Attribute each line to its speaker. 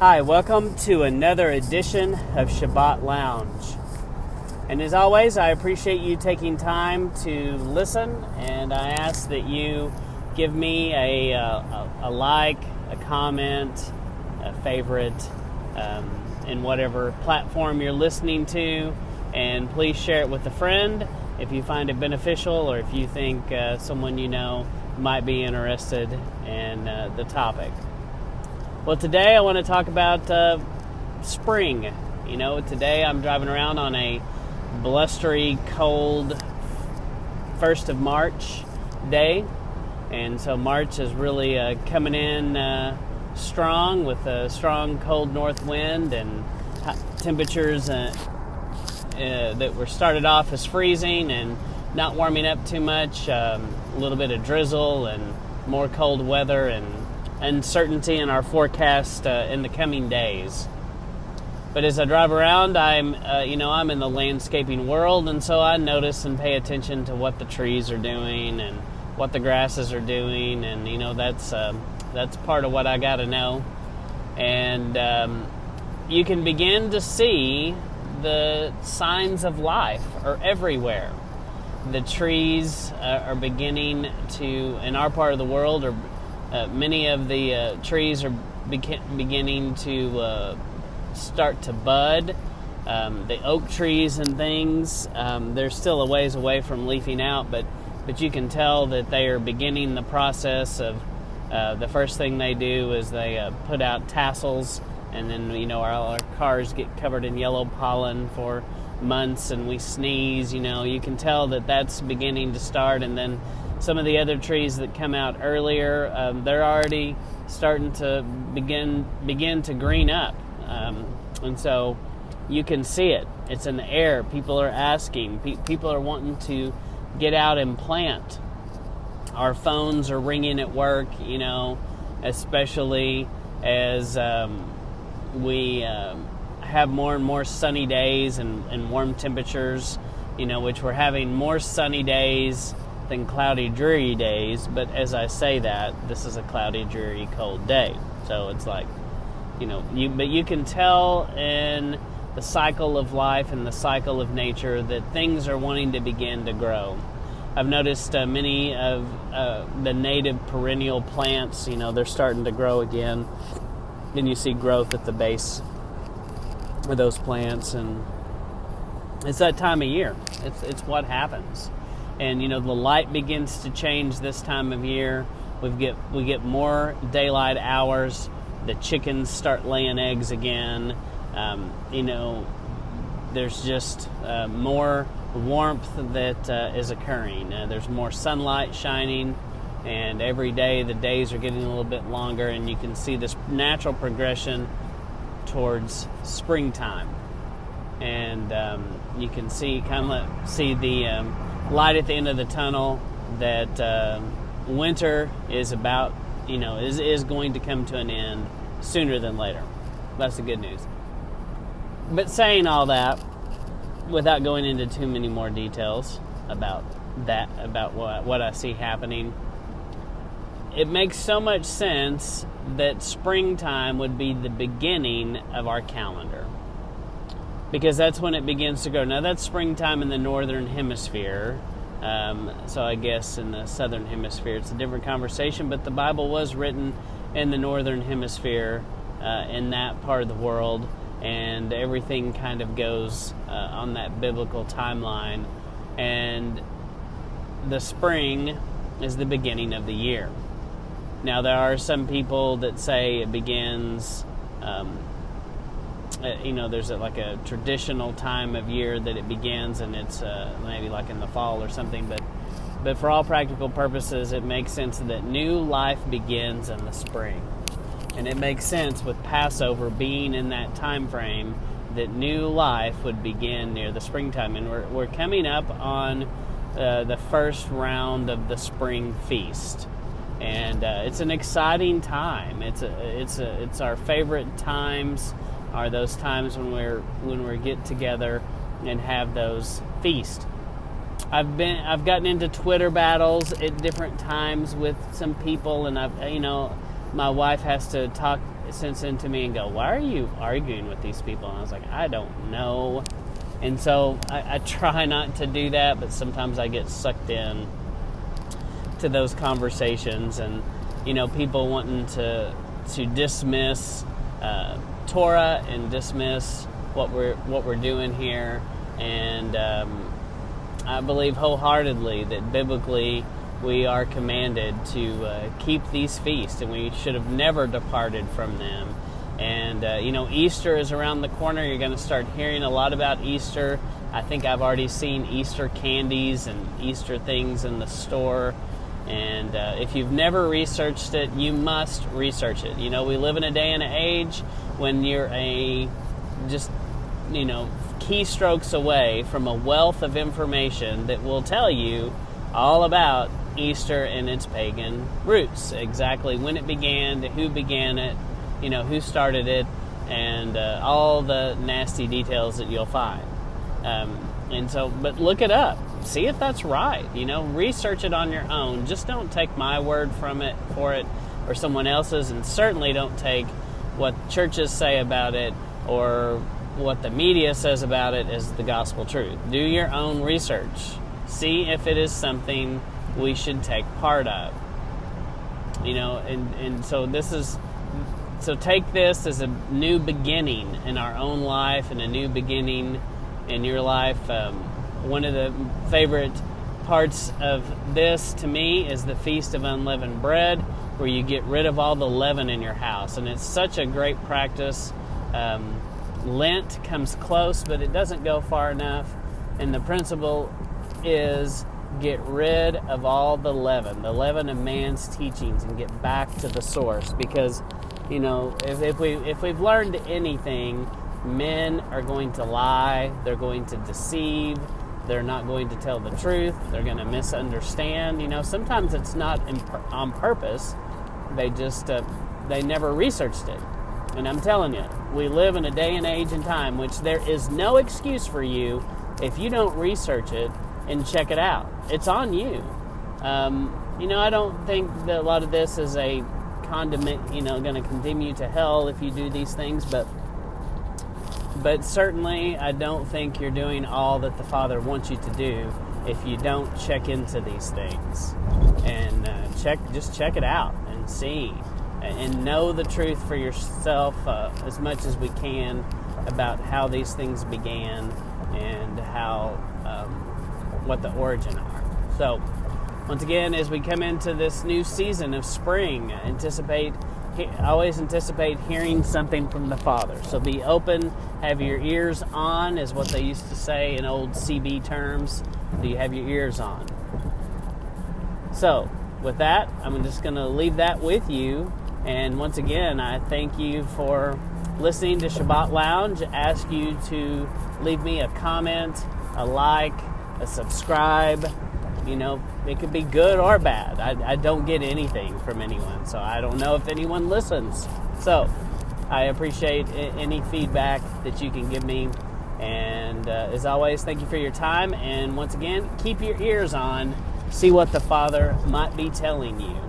Speaker 1: Hi, welcome to another edition of Shabbat Lounge. And as always, I appreciate you taking time to listen, and I ask that you give me a like, a comment, a favorite, in whatever platform you're listening to, and please share it with a friend if you find it beneficial or if you think someone you know might be interested in the topic. Well, today I want to talk about spring. You know, today I'm driving around on a blustery, cold 1st of March day. And so March is really coming in strong with a strong, cold north wind and temperatures that were started off as freezing and not warming up too much. A little bit of drizzle and more cold weather and uncertainty in our forecast in the coming days. But as I drive around, I'm in the landscaping world, and so I notice and pay attention to what the trees are doing and what the grasses are doing, and that's part of what I got to know. And you can begin to see the signs of life are everywhere. The trees are beginning to, in our part of the world, many of the trees are beginning to start to bud. The oak trees and things, they're still a ways away from leafing out, but you can tell that they are beginning the process of the first thing they do is they put out tassels, and then our cars get covered in yellow pollen for months, and we sneeze. You can tell that that's beginning to start, and then some of the other trees that come out earlier, they're already starting to begin to green up. And so you can see it. It's in the air. People are asking. People are wanting to get out and plant. Our phones are ringing at work, especially as we have more and more sunny days and warm temperatures, which we're having more sunny days than cloudy, dreary days. But as I say that, this is a cloudy, dreary, cold day. So it's like, but you can tell in the cycle of life and the cycle of nature that things are wanting to begin to grow. I've noticed many of the native perennial plants, they're starting to grow again. And you see growth at the base of those plants, and it's that time of year. It's what happens. And the light begins to change this time of year. We get more daylight hours. The chickens start laying eggs again. There's just more warmth that is occurring. There's more sunlight shining, and every day the days are getting a little bit longer, and you can see this natural progression towards springtime. And you can see the light at the end of the tunnel that winter is about, is going to come to an end sooner than later. That's the good news. But saying all that, without going into too many more details about what I see happening, it makes so much sense that springtime would be the beginning of our calendar, because that's when it begins to grow. Now, that's springtime in the northern hemisphere. So I guess in the southern hemisphere it's a different conversation, but the Bible was written in the northern hemisphere, in that part of the world, and everything kind of goes on that biblical timeline. And the spring is the beginning of the year. Now, there are some people that say it begins, there's a traditional time of year that it begins, and it's maybe like in the fall or something, but for all practical purposes, it makes sense that new life begins in the spring. And it makes sense with Passover being in that time frame that new life would begin near the springtime. And we're coming up on the first round of the spring feast. And it's an exciting time. It's our favorite times, are those times when we get together and have those feasts. I've gotten into Twitter battles at different times with some people, and my wife has to talk sense into me and go, why are you arguing with these people? And I was like, I don't know. And so I try not to do that, but sometimes I get sucked in to those conversations, and people wanting to dismiss Torah and dismiss what we're doing here. And I believe wholeheartedly that biblically we are commanded to keep these feasts, and we should have never departed from them. And, Easter is around the corner. You're going to start hearing a lot about Easter. I think I've already seen Easter candies and Easter things in the store. And if you've never researched it, you must research it. We live in a day and an age when you're keystrokes away from a wealth of information that will tell you all about Easter and its pagan roots, exactly when it began, who began it, who started it, and all the nasty details that you'll find. But look it up. See if that's right. Research it on your own. Just don't take my word for it, or someone else's, and certainly don't take what churches say about it or what the media says about it as the gospel truth. Do your own research. See if it is something we should take part of. So take this as a new beginning in our own life and a new beginning in your life. One of the favorite parts of this to me is the Feast of Unleavened Bread, where you get rid of all the leaven in your house. And it's such a great practice. Lent comes close, but it doesn't go far enough. And the principle is get rid of all the leaven of man's teachings, and get back to the source. Because, if we've learned anything, men are going to lie, they're going to deceive, they're not going to tell the truth, they're going to misunderstand. Sometimes it's not on purpose. They never researched it. And I'm telling you, we live in a day and age and time which there is no excuse for you if you don't research it and check it out. It's on you. I don't think that a lot of this is a condiment, going to condemn you to hell if you do these things, but certainly I don't think you're doing all that the Father wants you to do if you don't check into these things and just check it out and see and know the truth for yourself as much as we can about how these things began and how what the origin are. So once again, as we come into this new season of spring, always anticipate hearing something from the Father. So be open, have your ears on, is what they used to say in old CB terms. Do you have your ears on? So with that, I'm just going to leave that with you. And once again, I thank you for listening to Shabbat Lounge. I ask you to leave me a comment, a like, a subscribe. It could be good or bad. I don't get anything from anyone, so I don't know if anyone listens. So I appreciate any feedback that you can give me. And as always, thank you for your time. And once again, keep your ears on. See what the Father might be telling you.